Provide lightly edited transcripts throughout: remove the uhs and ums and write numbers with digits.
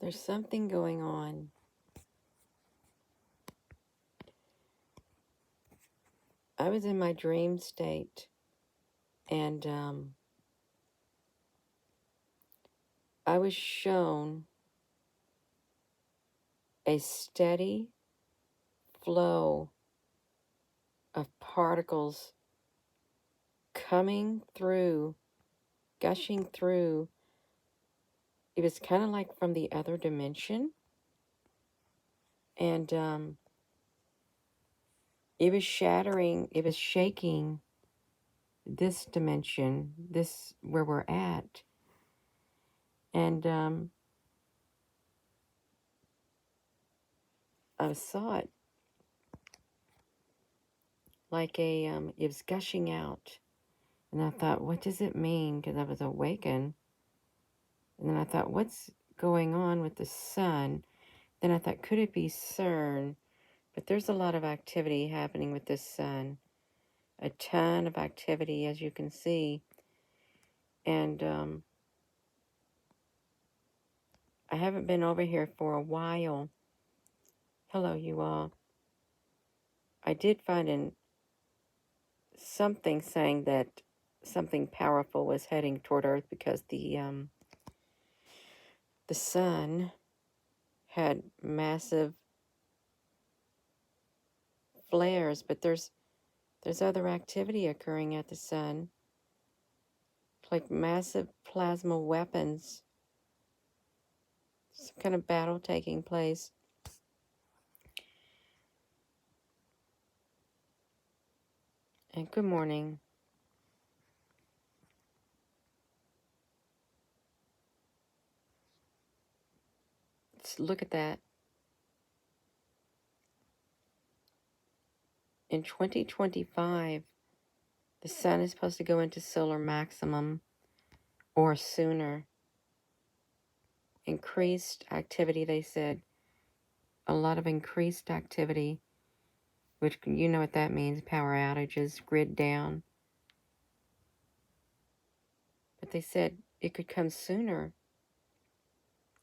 There's something going on. I was in my dream state, and I was shown a steady flow of particles coming through, gushing through. It was kind of like from the other dimension, and it was shattering, it was shaking this dimension, this where we're at. And I saw it like it was gushing out. And I thought, what does it mean? Because I was awakened. And then I thought, what's going on with the sun? Then I thought, could it be CERN? But there's a lot of activity happening with this sun. A ton of activity, as you can see. And I haven't been over here for a while. Hello, you all. I did find something saying that something powerful was heading toward Earth because the sun had massive flares, but there's other activity occurring at the sun, like massive plasma weapons, some kind of battle taking place. And good morning. Let's look at that. In 2025, the sun is supposed to go into solar maximum or sooner. Increased activity, they said. A lot of increased activity, which you know what that means, power outages, grid down. But they said it could come sooner.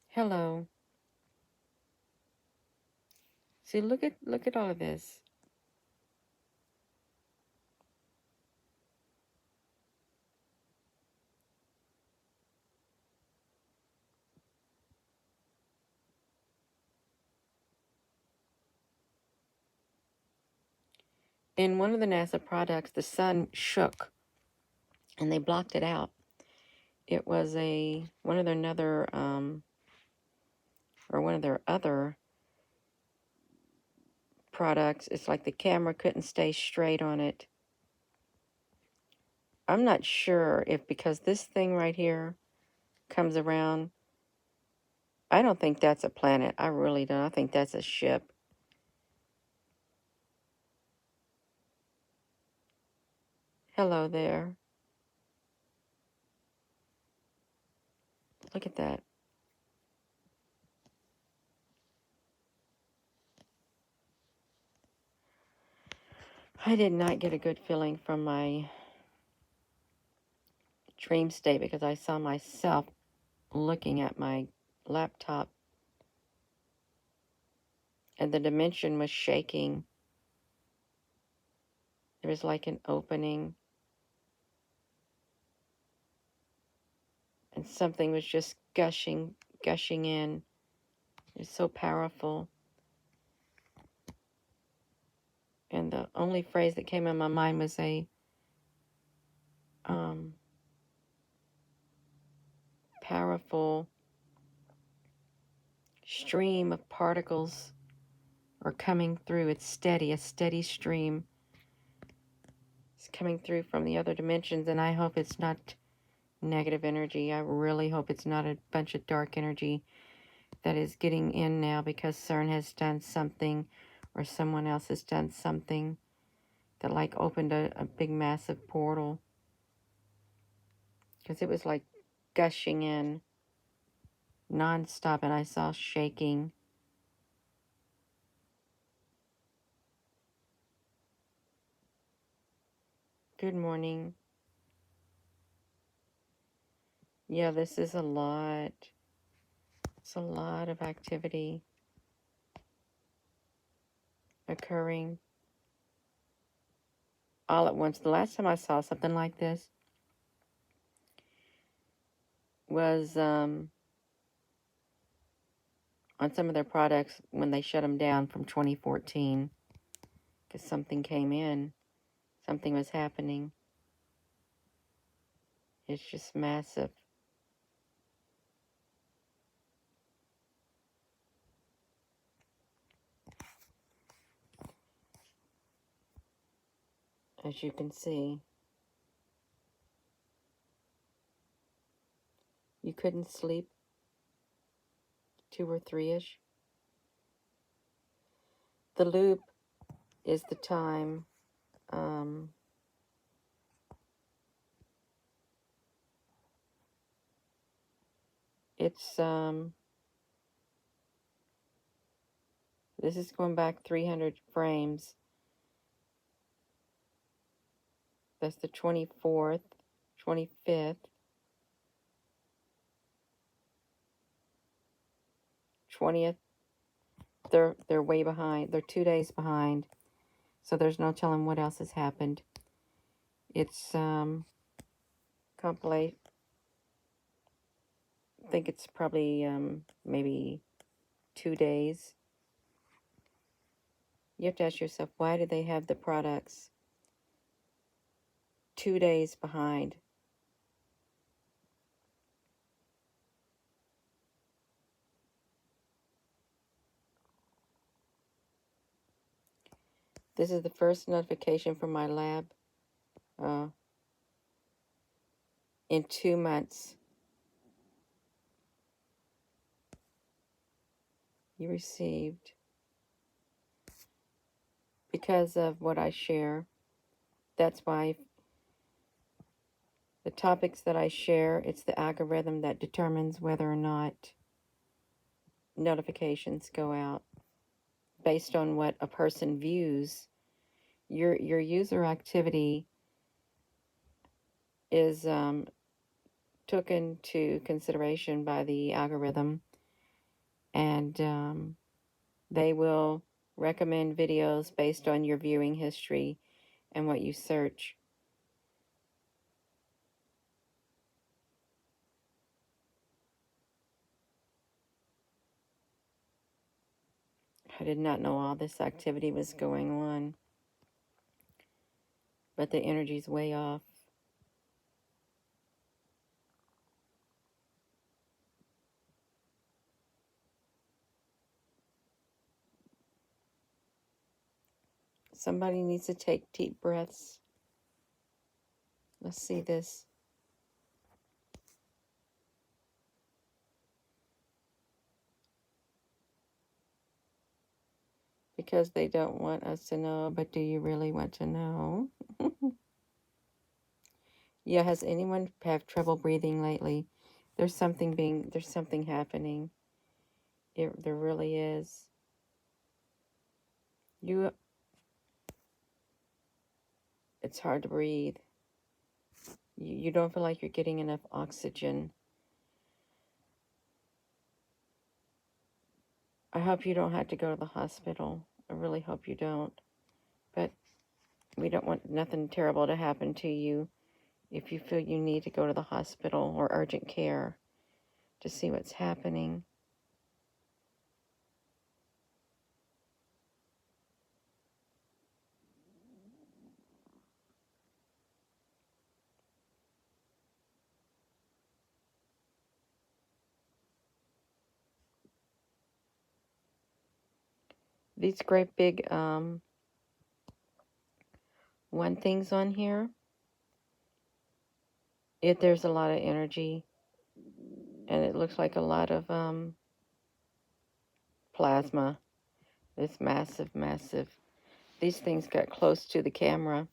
Hello. See, look at all of this. In one of the NASA products, the sun shook and they blocked it out. It was one of their other products. It's like the camera couldn't stay straight on it. I'm not sure if because this thing right here comes around, I don't think that's a planet. I really don't. I think that's a ship. Hello there. Look at that. I did not get a good feeling from my dream state because I saw myself looking at my laptop and the dimension was shaking. There was like an opening and something was just gushing in. It was so powerful. And the only phrase that came in my mind was a powerful stream of particles are coming through. It's steady, a steady stream. It's coming through from the other dimensions, and I hope it's not negative energy. I really hope it's not a bunch of dark energy that is getting in now because CERN has done something or someone else has done something that like opened a big massive portal. Because it was like gushing in non-stop and I saw shaking. Good morning. Yeah, this is a lot. It's a lot of activity occurring all at once. The last time I saw something like this was on some of their products when they shut them down from 2014 because something came in, something was happening. It's just massive. As you can see, you couldn't sleep 2 or 3-ish. The loop is the time. It's this is going back 300 frames. That's the 24th, 25th, 20th. They're way behind. They're 2 days behind. So there's no telling what else has happened. It's compilate. I think it's probably maybe 2 days. You have to ask yourself, why do they have the products 2 days behind? This is the first notification from my lab in 2 months. You received, because of what I share. That's why the topics that I share, it's the algorithm that determines whether or not notifications go out based on what a person views. Your user activity is taken into consideration by the algorithm, and they will recommend videos based on your viewing history and what you search. I did not know all this activity was going on, but the energy's way off. Somebody needs to take deep breaths. Let's see this. Because they don't want us to know, but do you really want to know? Yeah, has anyone have trouble breathing lately? There's something happening. There really is. It's hard to breathe. You don't feel like you're getting enough oxygen. I hope you don't have to go to the hospital. I really hope you don't. But we don't want nothing terrible to happen to you if you feel you need to go to the hospital or urgent care to see what's happening. These great big one things on here, there's a lot of energy, and it looks like a lot of plasma. It's massive. These things got close to the camera.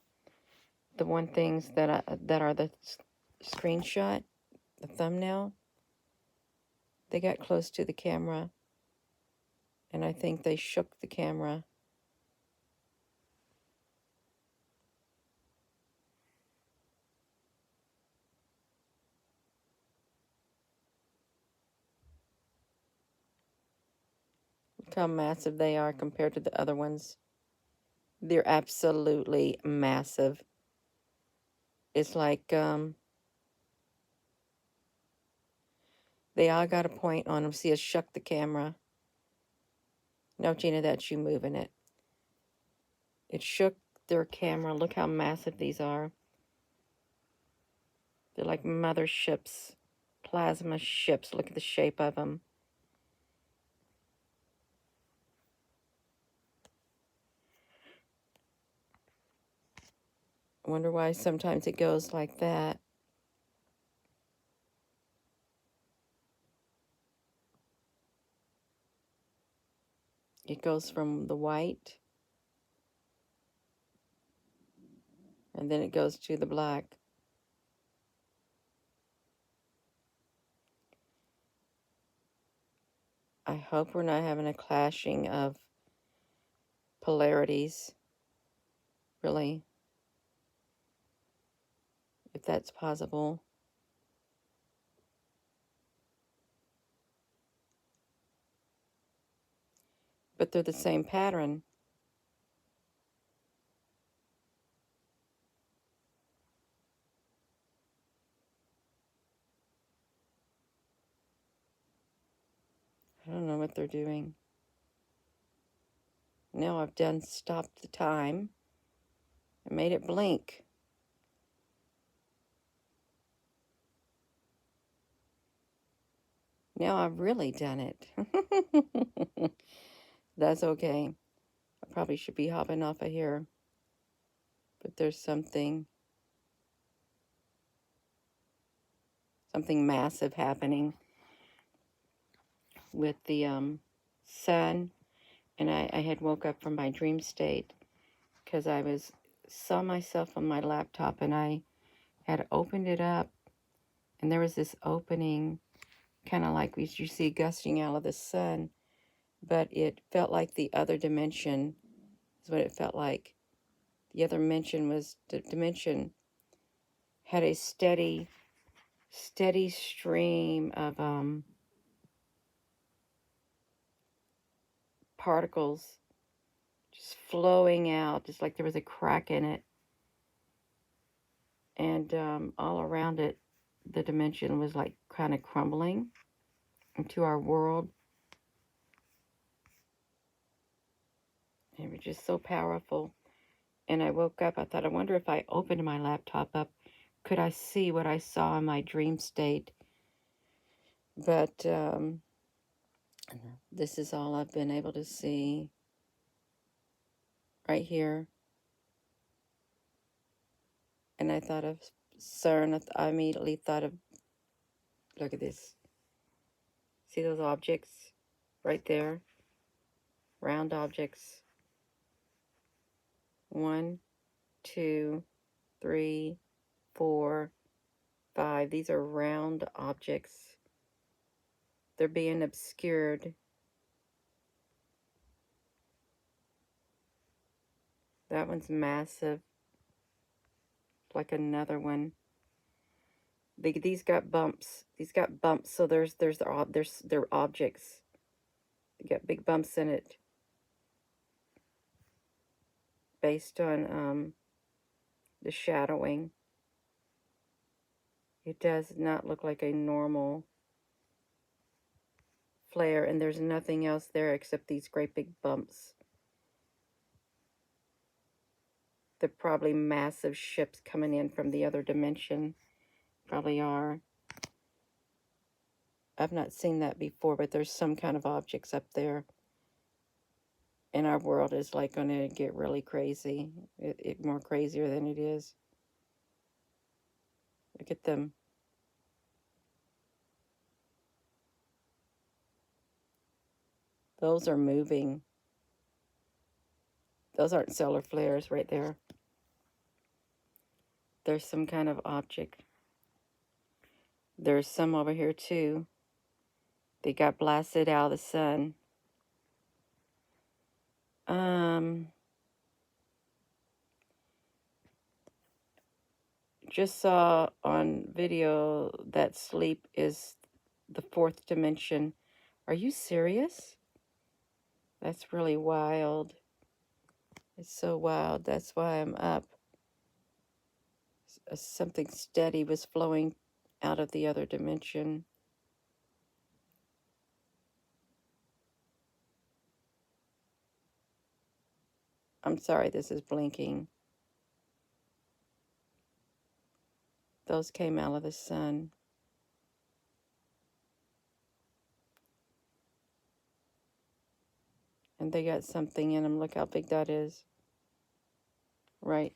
The one things that are the screenshot, the thumbnail, they got close to the camera, and I think they shook the camera. Look how massive they are compared to the other ones. They're absolutely massive. It's like, they all got a point on them. See, it shook the camera. No, Gina, that's you moving it. It shook their camera. Look how massive these are. They're like mother ships, plasma ships. Look at the shape of them. I wonder why sometimes it goes like that. It goes from the white, and then it goes to the black. I hope we're not having a clashing of polarities, really, if that's possible. But they're the same pattern. I don't know what they're doing. Now I've stopped the time. I made it blink. Now I've really done it. That's okay. I probably should be hopping off of here. But there's something massive happening with the sun. And I had woke up from my dream state because I saw myself on my laptop, and I had opened it up, and there was this opening, kind of like you see gusting out of the sun, but it felt like the other dimension is what it felt like. The other dimension had a steady stream of particles just flowing out, just like there was a crack in it. And all around it, the dimension was like kind of crumbling into our world. It was just so powerful. And I woke up, I thought, I wonder if I opened my laptop up, could I see what I saw in my dream state? But this is all I've been able to see right here. And I thought of CERN. I immediately thought of, look at this. See those objects right there? Round objects. 1, 2, 3, 4, 5. These are round objects. They're being obscured. That one's massive. Like another one. These got bumps. These got bumps. So they're objects. They got big bumps in it. Based on the shadowing. It does not look like a normal flare, and there's nothing else there except these great big bumps. They're probably massive ships coming in from the other dimension. Probably are. I've not seen that before, but there's some kind of objects up there. And our world is like going to get really crazy. It more crazier than it is. Look at them. Those are moving. Those aren't solar flares right there. There's some kind of object. There's some over here too. They got blasted out of the sun. Just saw on video that sleep is the 4th dimension. Are you serious? That's really wild. It's so wild. That's why I'm up. Something steady was flowing out of the other dimension. I'm sorry, this is blinking. Those came out of the sun. And they got something in them. Look how big that is. Right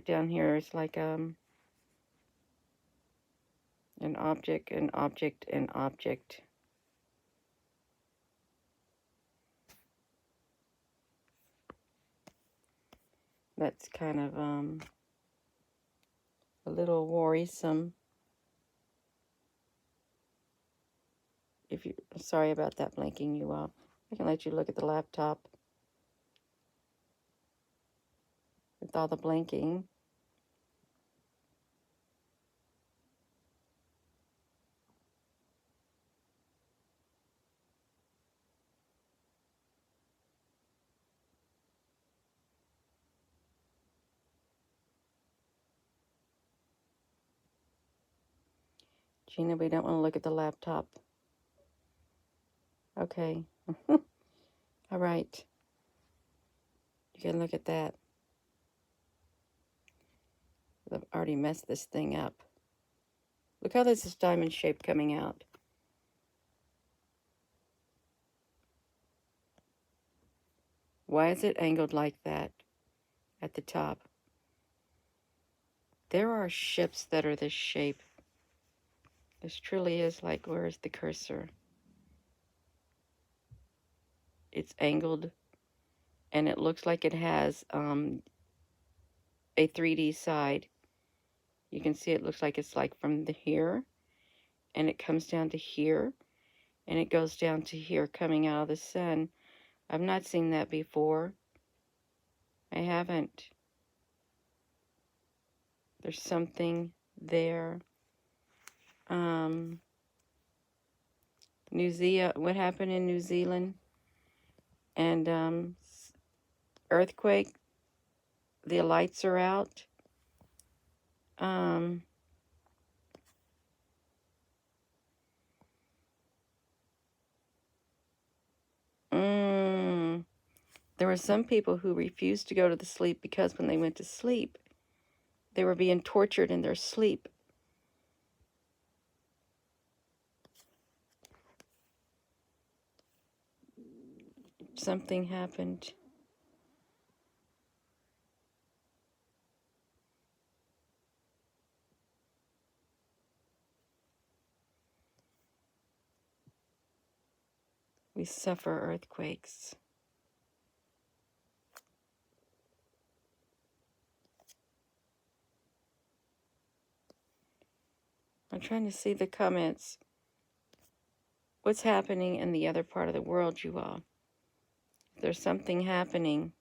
down here. It's like an object, an object, an object. That's kind of a little worrisome. If you, sorry about that blinking you all. I can let you look at the laptop with all the blinking. Gina, we don't want to look at the laptop. Okay. All right. You can look at that. I've already messed this thing up. Look how this is diamond shape coming out. Why is it angled like that at the top? There are ships that are this shape. This truly is like, where's the cursor? It's angled, and it looks like it has a 3D side. You can see it looks like it's like from here, and it comes down to here, and it goes down to here, coming out of the sun. I've not seen that before. I haven't. There's something there. New Zealand, what happened in New Zealand? And earthquake, the lights are out. There were some people who refused to go to the sleep because when they went to sleep, they were being tortured in their sleep. Something happened. We suffer earthquakes. I'm trying to see the comments. What's happening in the other part of the world, you all? There's something happening.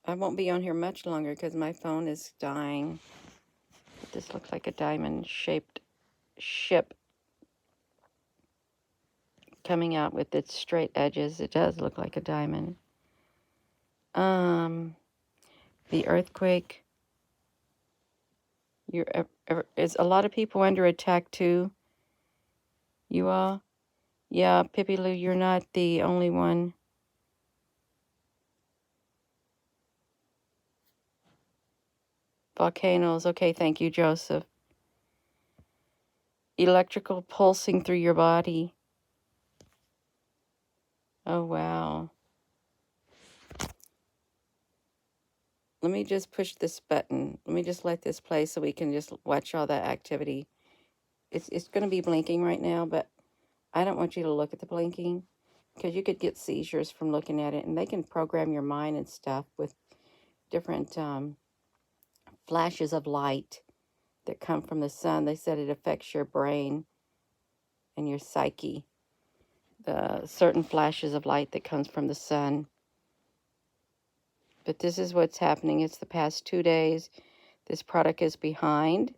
I won't be on here much longer because my phone is dying. This looks like a diamond-shaped ship coming out with its straight edges. It does look like a diamond. The earthquake. Is a lot of people under attack too? You all? Yeah, Pippi Lou, you're not the only one. Volcanoes. Okay, thank you, Joseph. Electrical pulsing through your body. Oh, wow. Let me just push this button. Let me just let this play so we can just watch all that activity. It's going to be blinking right now, but I don't want you to look at the blinking because you could get seizures from looking at it, and they can program your mind and stuff with different flashes of light that come from the sun. They said it affects your brain and your psyche. the certain flashes of light that comes from the sun. But this is what's happening. It's the past 2 days. This product is behind.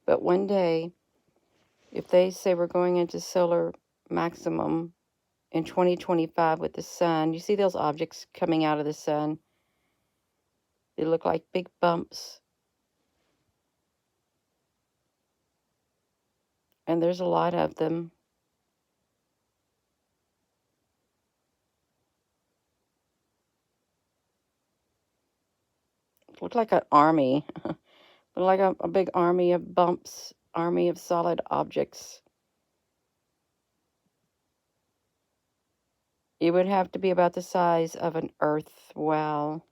But one day, if they say we're going into solar maximum in 2025 with the sun, you see those objects coming out of the sun? They look like big bumps. And there's a lot of them. Look like an army. Like a big army of bumps, army of solid objects. It would have to be about the size of an Earth. Wow.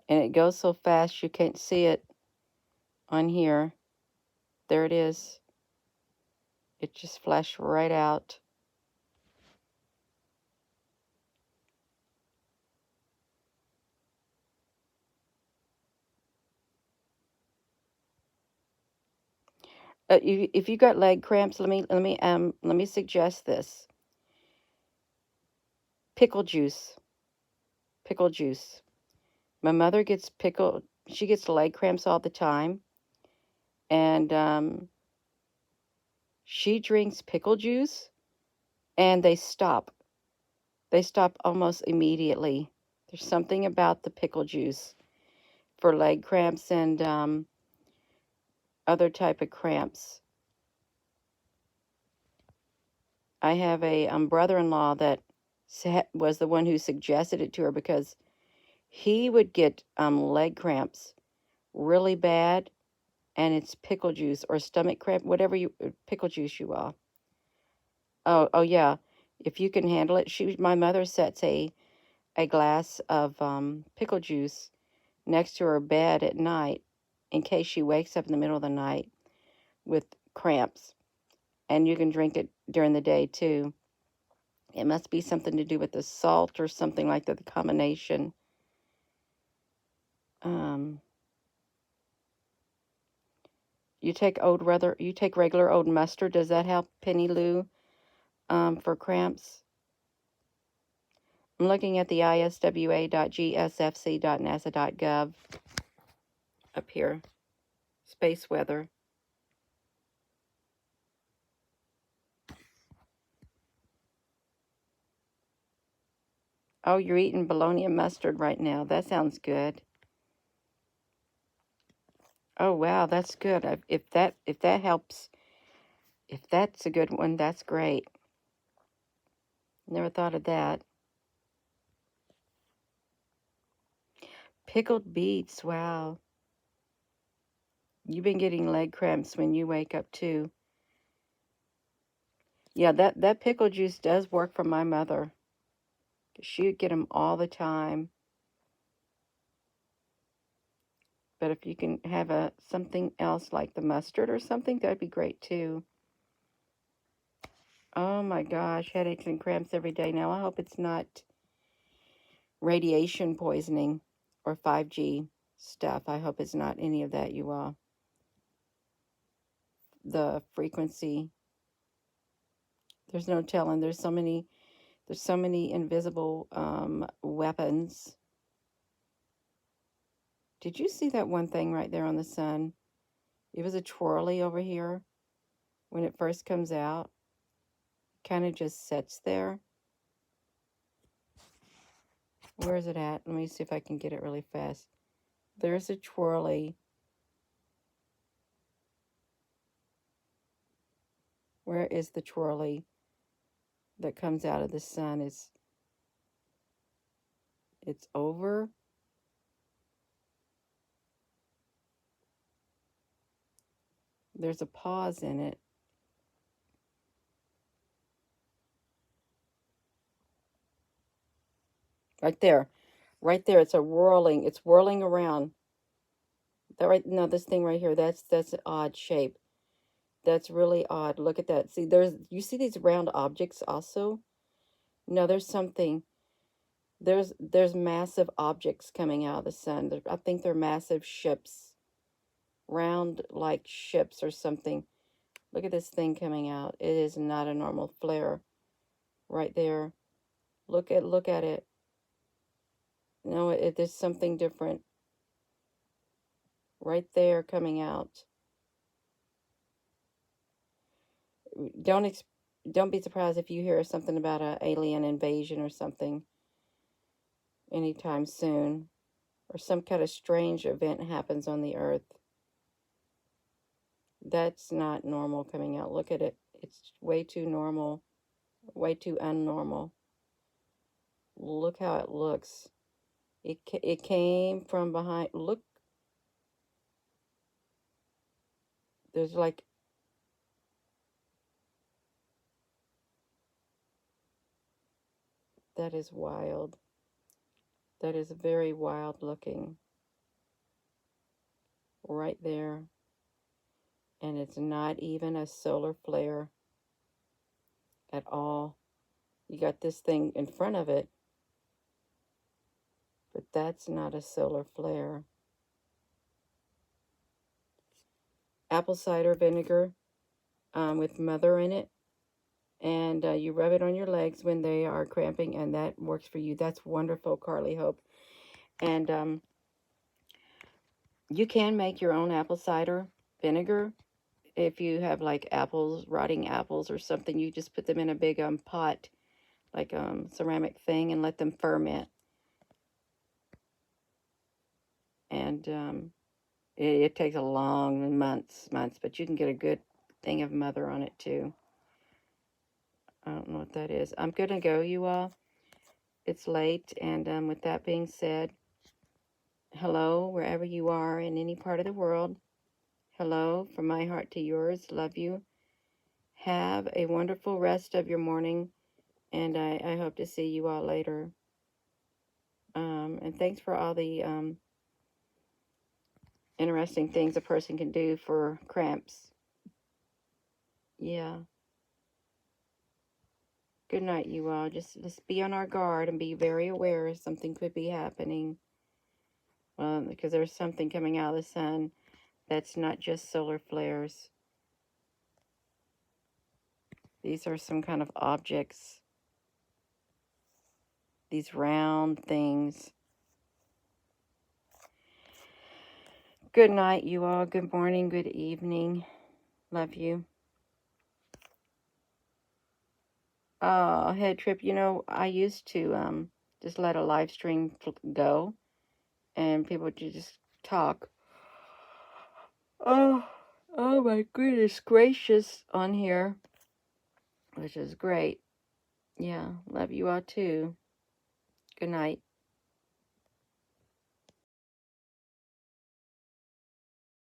And it goes so fast you can't see it on here. There it is. It just flashed right out. If you got leg cramps, let me suggest this. Pickle juice. Pickle juice. My mother gets she gets leg cramps all the time. And she drinks pickle juice and they stop. They stop almost immediately. There's something about the pickle juice for leg cramps and other type of cramps. I have a brother-in-law that was the one who suggested it to her because he would get leg cramps really bad, and it's pickle juice or stomach cramp, whatever pickle juice you are. Oh yeah, if you can handle it. My mother sets a glass of pickle juice next to her bed at night in case she wakes up in the middle of the night with cramps. And you can drink it during the day too. It must be something to do with the salt or something like that, the combination. You take regular old mustard. Does that help, Penny Lou, for cramps? I'm looking at the iswa.gsfc.nasa.gov up here. Space weather. Oh, you're eating bologna and mustard right now. That sounds good. Oh wow, that's good. If that helps, if that's a good one, that's great. Never thought of that. Pickled beets. Wow. You've been getting leg cramps when you wake up too. Yeah, that pickle juice does work for my mother. She would get them all the time. But if you can have something else like the mustard or something, that'd be great too. Oh my gosh, headaches and cramps every day. Now I hope it's not radiation poisoning or 5G stuff. I hope it's not any of that, you all. The frequency. There's no telling. There's so many invisible weapons. Did you see that one thing right there on the sun? It was a twirly over here when it first comes out. Kind of just sits there. Where is it at? Let me see if I can get it really fast. There's a twirly. Where is the twirly that comes out of the sun? It's over. There's a pause in it. Right there. Right there. It's whirling. It's whirling around. No, this thing right here, that's an odd shape. That's really odd. Look at that. See, you see these round objects also? No, there's something. There's massive objects coming out of the sun. I think they're massive ships, round like ships or something. Look at this thing coming out. It is not a normal flare. Right there. Look at it. No, there's something different. Right there coming out. Don't don't be surprised if you hear something about an alien invasion or something anytime soon, or some kind of strange event happens on the earth. That's not normal coming out. Look at it. It's way too normal, way too unnormal. Look how it looks. It came from behind. Look, there's like, that is wild. That is very wild looking. Right there. And it's not even a solar flare at all. You got this thing in front of it, but that's not a solar flare. Apple cider vinegar with mother in it. And you rub it on your legs when they are cramping, and that works for you. That's wonderful, Carly Hope. And you can make your own apple cider vinegar. If you have like apples, rotting apples or something, you just put them in a big pot, like ceramic thing, and let them ferment. And it takes a long months, but you can get a good thing of mother on it too. I don't know what that is. I'm gonna go, you all. It's late, and with that being said, hello wherever you are in any part of the world. Hello from my heart to yours. Love you. Have a wonderful rest of your morning, and I hope to see you all later. And thanks for all the interesting things a person can do for cramps. Yeah. Good night, you all. Just be on our guard and be very aware something could be happening. Because there's something coming out of the sun that's not just solar flares. These are some kind of objects. These round things. Good night, you all. Good morning, good evening. Love you. Head trip. You know, I used to just let a live stream go, and people would just talk. Oh, oh my goodness gracious on here, which is great. Yeah, love you all too. Good night.